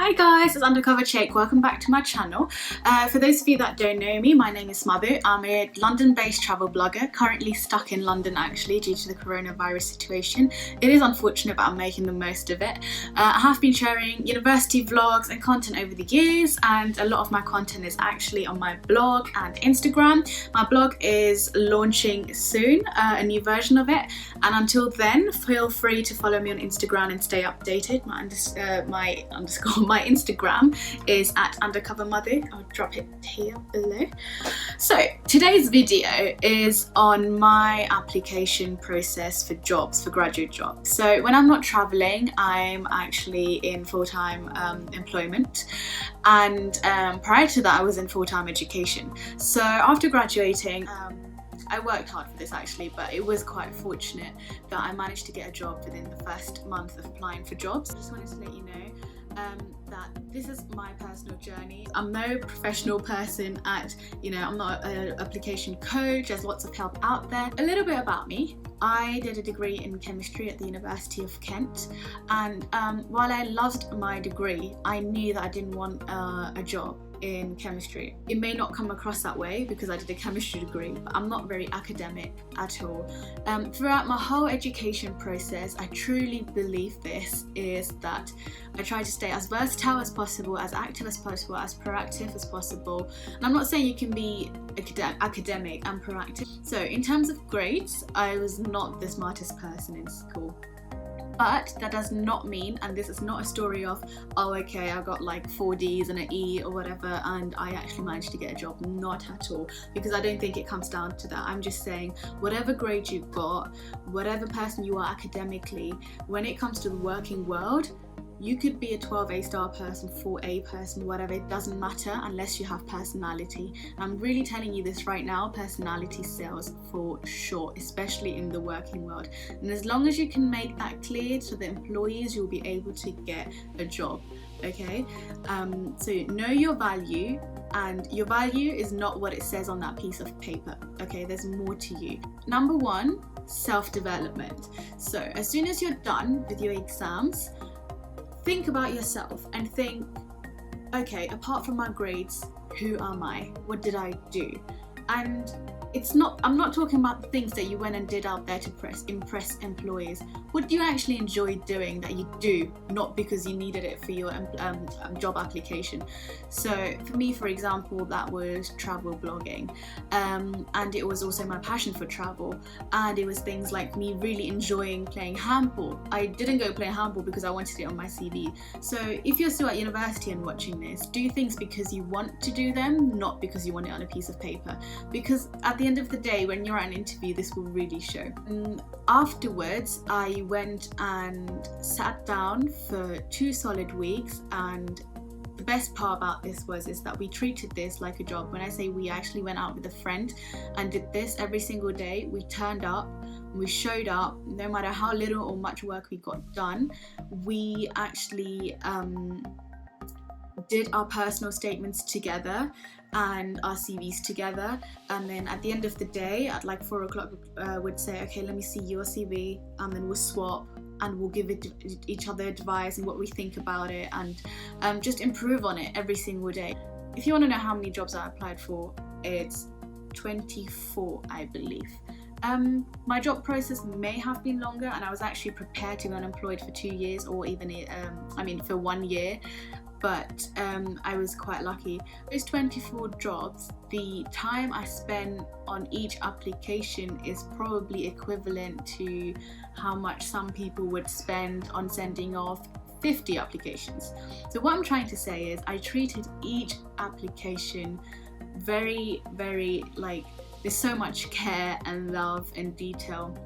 Hi guys, it's Undercover Chick. Welcome back to my channel. For those of you that don't know me, my name is Madhu. I'm a London-based travel blogger, currently stuck in London actually due to the coronavirus situation. It is unfortunate, but I'm making the most of it. I have been sharing university vlogs and content over the years, and a lot of my content is actually on my blog and Instagram. My blog is launching soon, a new version of it, and until then, feel free to follow me on Instagram and stay updated. My Instagram is at undercovermother. I'll drop it here below. So today's video is on my application process for jobs, for graduate jobs. So when I'm not traveling, I'm actually in full-time employment, and prior to that I was in full-time education. So after graduating, I worked hard for this actually, but it was quite fortunate that I managed to get a job within the first month of applying for jobs. I just wanted to let you know that this is my personal journey. I'm no professional person at, I'm not an application coach. There's lots of help out there. A little bit about me. I did a degree in chemistry at the University of Kent, and while I loved my degree, I knew that I didn't want a job in chemistry. It may not come across that way because I did a chemistry degree, but I'm not very academic at all. Throughout my whole education process, I truly believe this is that I try to stay as versatile as possible, as active as possible, as proactive as possible. And I'm not saying you can be academic and proactive. So in terms of grades, I was not the smartest person in school. But that does not mean, and this is not a story of, oh okay, I got like 4 Ds and an E or whatever and I actually managed to get a job. Not at all, because I don't think it comes down to that. I'm just saying, whatever grade you've got, whatever person you are academically, when it comes to the working world, you could be a 12A star person, 4A person, whatever, it doesn't matter unless you have personality. I'm really telling you this right now, personality sells for sure, especially in the working world. And as long as you can make that clear to the employees, you'll be able to get a job, okay? So know your value, and your value is not what it says on that piece of paper, okay? There's more to you. Number one, self-development. So as soon as you're done with your exams, think about yourself and think, okay, apart from my grades, who am I? What did I do? And I'm not talking about the things that you went and did out there to impress employees. What do you actually enjoy doing that you do, not because you needed it for your job application? So for me, for example, that was travel blogging, and it was also my passion for travel, and it was things like me really enjoying playing handball. I didn't go play handball because I wanted it on my CV. So if you're still at university and watching this, do things because you want to do them, not because you want it on a piece of paper. Because at the end of the day, when you're at an interview, this will really show. Afterwards, I went and sat down for 2 solid weeks, and the best part about this is that we treated this like a job. When I say we, actually went out with a friend and did this every single day. We turned up, we showed up, no matter how little or much work we got done. We actually did our personal statements together and our CVs together, and then at the end of the day at like 4 o'clock would say, okay, let me see your CV, and then we'll swap and we'll give each other advice and what we think about it, and just improve on it every single day. If you want to know how many jobs I applied for, it's 24, I believe. My job process may have been longer, and I was actually prepared to go unemployed for 2 years, or even for 1 year. But I was quite lucky. Those 24 jobs, the time I spent on each application is probably equivalent to how much some people would spend on sending off 50 applications. So what I'm trying to say is I treated each application very, very, there's so much care and love and detail.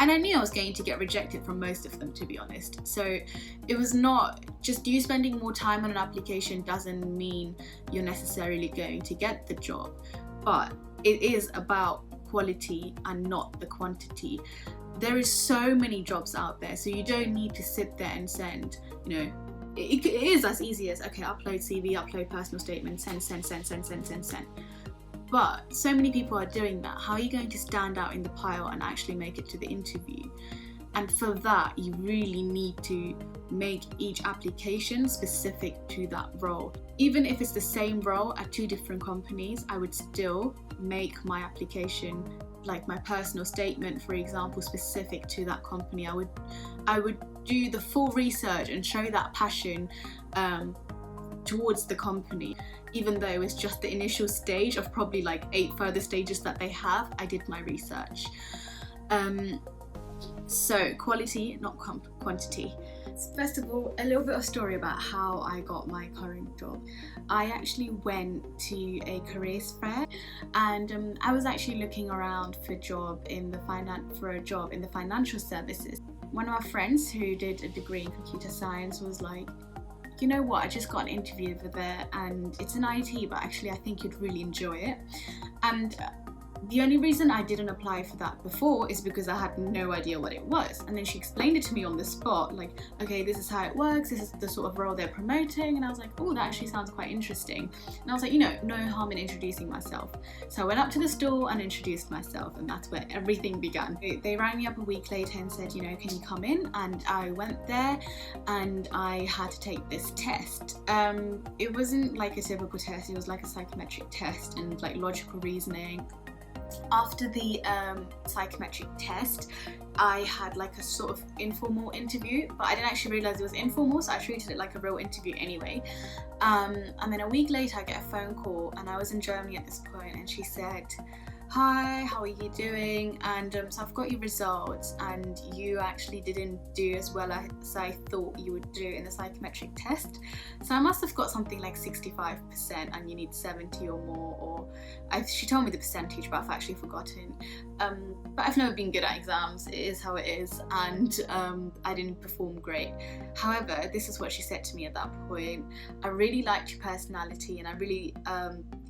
And I knew I was going to get rejected from most of them, to be honest. So it was not just you spending more time on an application doesn't mean you're necessarily going to get the job, but it is about quality and not the quantity. There is so many jobs out there, so you don't need to sit there and send, it is as easy as, okay, upload CV, upload personal statement, send. But so many people are doing that. How are you going to stand out in the pile and actually make it to the interview? And for that, you really need to make each application specific to that role. Even if it's the same role at 2 different companies, I would still make my application, like my personal statement, for example, specific to that company. I would do the full research and show that passion towards the company. Even though it's just the initial stage of probably like 8 further stages that they have, I did my research. So quality, not quantity. First of all, a little bit of story about how I got my current job. I actually went to a careers fair, and I was actually looking around for a job in the financial services. One of my friends who did a degree in computer science was like, you know what, I just got an interview over there and it's in IT, but actually I think you'd really enjoy it. And the only reason I didn't apply for that before is because I had no idea what it was. And then she explained it to me on the spot, like, okay, this is how it works, this is the sort of role they're promoting. And I was like, oh, that actually sounds quite interesting. And I was like, you know, no harm in introducing myself. So I went up to the store and introduced myself, and that's where everything began. They rang me up a week later and said, you know, can you come in? And I went there and I had to take this test. It wasn't like a typical test, it was like a psychometric test and like logical reasoning. After the psychometric test, I had like a sort of informal interview, but I didn't actually realise it was informal, so I treated it like a real interview anyway. And then a week later I get a phone call, and I was in Germany at this point, and she said, hi, how are you doing? And so I've got your results, and you actually didn't do as well as I thought you would do in the psychometric test. So I must have got something like 65% and you need 70 or more, or she told me the percentage, but I've actually forgotten. But I've never been good at exams, it is how it is, and I didn't perform great. However, this is what she said to me at that point: I really liked your personality and I really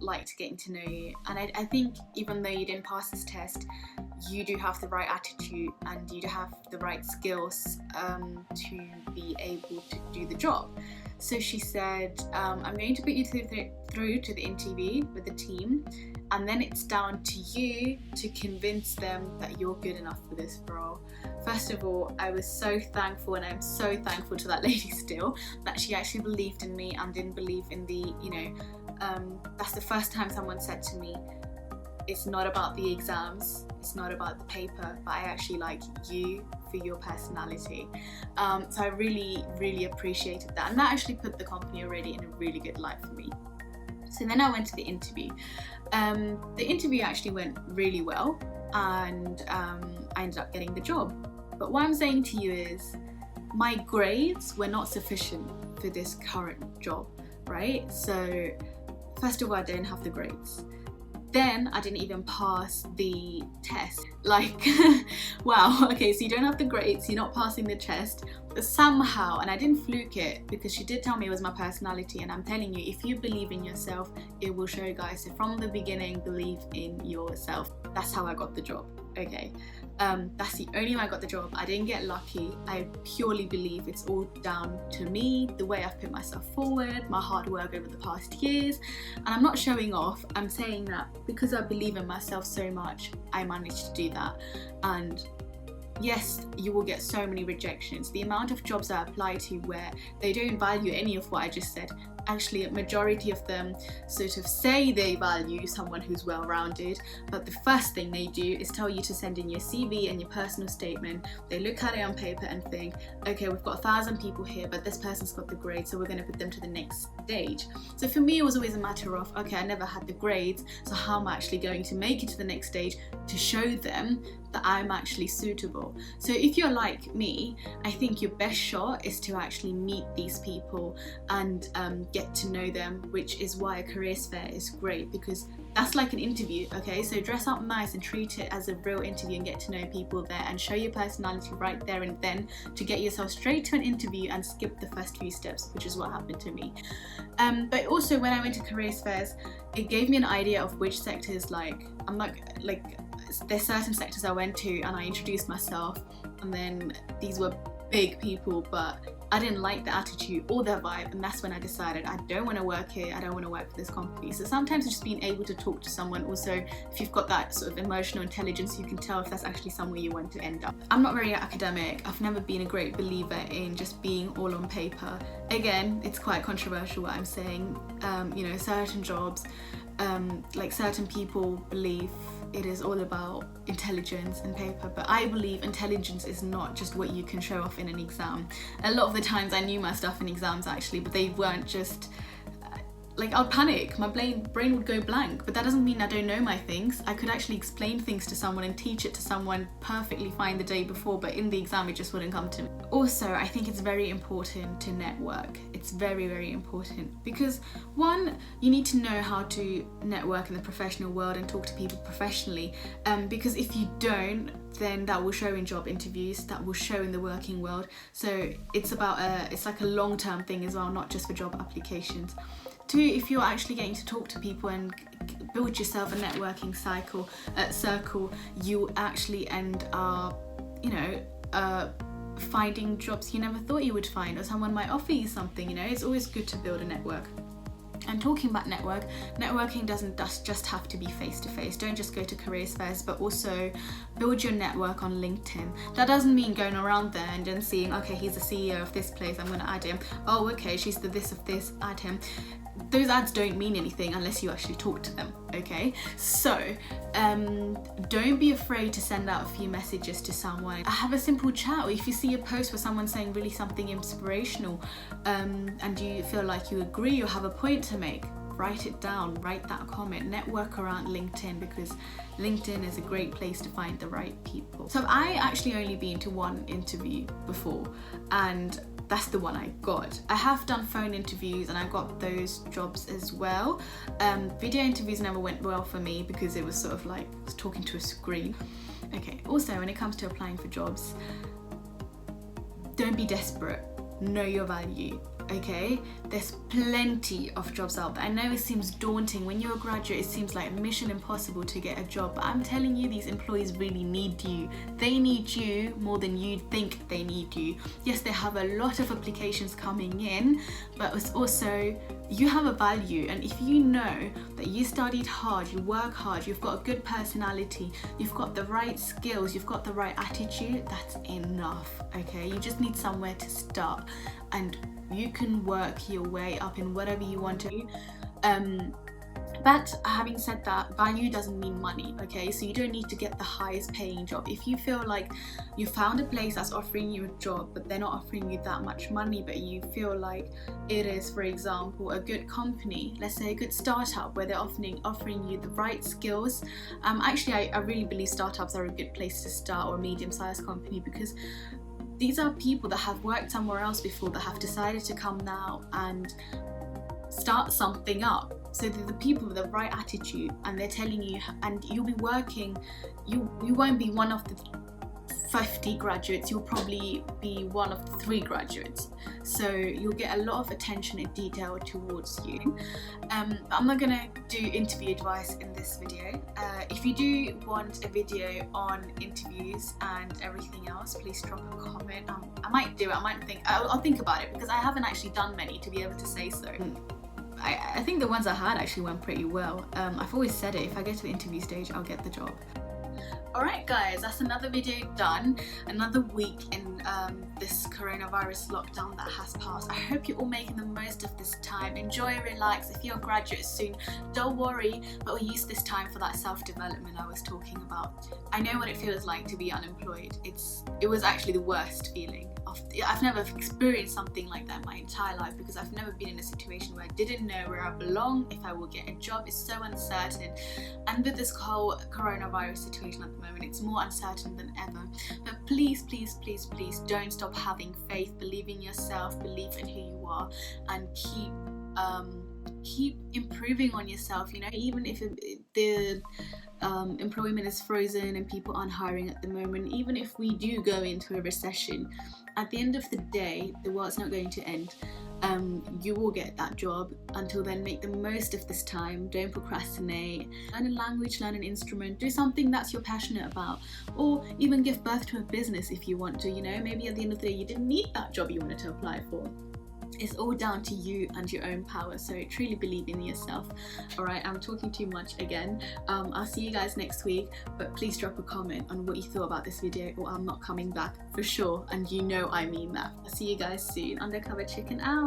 liked getting to know you, and I think even though you didn't pass this test, you do have the right attitude and you do have the right skills to be able to do the job. So she said, I'm going to put you through to the interview with the team, and then it's down to you to convince them that you're good enough for this role. First of all, I was so thankful, and I'm so thankful to that lady still, that she actually believed in me and didn't believe in the, you know, that's the first time someone said to me, it's not about the exams, it's not about the paper, but I actually like you for your personality. So I really, really appreciated that, and that actually put the company already in a really good light for me. So then I went to the interview. The interview actually went really well, and I ended up getting the job. But what I'm saying to you is, my grades were not sufficient for this current job, right? So first of all, I didn't have the grades. Then I didn't even pass the test. Like, wow, okay, so you don't have the grades, you're not passing the test, but somehow, and I didn't fluke it, because she did tell me it was my personality, and I'm telling you, if you believe in yourself, it will show, guys. So from the beginning, believe in yourself. That's how I got the job, okay? That's the only way I got the job. I didn't get lucky. I purely believe it's all down to me, the way I've put myself forward, my hard work over the past years. And I'm not showing off. I'm saying that because I believe in myself so much, I managed to do that. And yes, you will get so many rejections. The amount of jobs I apply to where they don't value any of what I just said, actually a majority of them sort of say they value someone who's well-rounded, but the first thing they do is tell you to send in your CV and your personal statement. They look at it on paper and think, okay, we've got 1,000 people here, but this person's got the grades, so we're going to put them to the next stage. So for me, it was always a matter of, okay, I never had the grades, so how am I actually going to make it to the next stage to show them that I'm actually suitable? So if you're like me, I think your best shot is to actually meet these people and get to know them, which is why a careers fair is great, because that's like an interview, okay? So dress up nice and treat it as a real interview and get to know people there and show your personality right there and then to get yourself straight to an interview and skip the first few steps, which is what happened to me. But also when I went to careers fairs, it gave me an idea of which sectors, like, there's certain sectors I went to and I introduced myself, and then these were big people, but I didn't like the attitude or their vibe, and that's when I decided I don't want to work here, I don't want to work for this company. So sometimes just being able to talk to someone, also if you've got that sort of emotional intelligence, you can tell if that's actually somewhere you want to end up. I'm not very academic. I've never been a great believer in just being all on paper. Again, it's quite controversial what I'm saying. You know, certain jobs, like certain people believe it is all about intelligence and paper, but I believe intelligence is not just what you can show off in an exam. A lot of the times I knew my stuff in exams actually, but they weren't just like, I'd panic, my brain would go blank, but that doesn't mean I don't know my things. I could actually explain things to someone and teach it to someone perfectly fine the day before, but in the exam it just wouldn't come to me. Also, I think it's very important to network. It's very, very important because one, you need to know how to network in the professional world and talk to people professionally, because if you don't, then that will show in job interviews, that will show in the working world. So it's about it's like a long-term thing as well, not just for job applications. Two, if you're actually getting to talk to people and build yourself a networking circle, you actually end up, you know, finding jobs you never thought you would find, or someone might offer you something. You know, it's always good to build a network. And talking about networking doesn't just have to be face-to-face. Don't just go to careers fairs, but also build your network on LinkedIn. That doesn't mean going around there and then seeing, okay, he's the CEO of this place, I'm going to add him. Oh, okay, she's the this of this, add him. Those ads don't mean anything unless you actually talk to them, okay? So, don't be afraid to send out a few messages to someone. Have a simple chat, or if you see a post where someone's saying really something inspirational, and you feel like you agree or have a point to make, write it down, write that comment, network around LinkedIn, because LinkedIn is a great place to find the right people. So I actually only been to one interview before, and that's the one I got. I have done phone interviews and I got those jobs as well. Video interviews never went well for me because it was sort of like talking to a screen. Okay, also when it comes to applying for jobs, don't be desperate, know your value. Okay, there's plenty of jobs out there. I know it seems daunting. When you're a graduate, it seems like mission impossible to get a job, but I'm telling you, these employees really need you. They need you more than you think they need you. Yes, they have a lot of applications coming in, but it's also, you have a value, and if you know that you studied hard, you work hard, you've got a good personality, you've got the right skills, you've got the right attitude, that's enough. Okay, you just need somewhere to start, and you can work your way up in whatever you want to do. But having said that, value doesn't mean money, okay? So you don't need to get the highest paying job. If you feel like you found a place that's offering you a job, but they're not offering you that much money, but you feel like it is, for example, a good company, let's say a good startup where they're offering you the right skills. Actually, I really believe startups are a good place to start, or a medium-sized company, because these are people that have worked somewhere else before that have decided to come now and start something up. So they're the people with the right attitude, and they're telling you, and you'll be working, you won't be one of the 50 graduates, you'll probably be one of the 3 graduates. So you'll get a lot of attention and detail towards you. I'm not gonna do interview advice in this video. If you do want a video on interviews and everything else, please drop a comment. I might do it, I'll think about it, because I haven't actually done many to be able to say so. I think the ones I had actually went pretty well. I've always said it, if I get to the interview stage, I'll get the job. Alright guys, that's another video done, another week in this coronavirus lockdown that has passed. I hope you're all making the most of this time. Enjoy, relax. If you're a graduate soon, don't worry, but we'll use this time for that self-development I was talking about. I know what it feels like to be unemployed. It was actually the worst feeling. I've never experienced something like that my entire life, because I've never been in a situation where I didn't know where I belong, if I will get a job. It's so uncertain, and with this whole coronavirus situation at the moment, it's more uncertain than ever. But please, please, please, please don't stop having faith, believe in yourself, believe in who you are, and keep keep improving on yourself, you know, even if the employment is frozen and people aren't hiring at the moment, even if we do go into a recession, at the end of the day, the world's not going to end. You will get that job. Until then, make the most of this time. Don't procrastinate. Learn a language, learn an instrument, do something that's you're passionate about, or even give birth to a business if you want to, you know. Maybe at the end of the day you didn't need that job you wanted to apply for. It's all down to you and your own power, so truly believe in yourself. Alright, I'm talking too much again. I'll see you guys next week, but please drop a comment on what you thought about this video, or I'm not coming back for sure, and you know I mean that. I'll see you guys soon. Undercover Chicken out.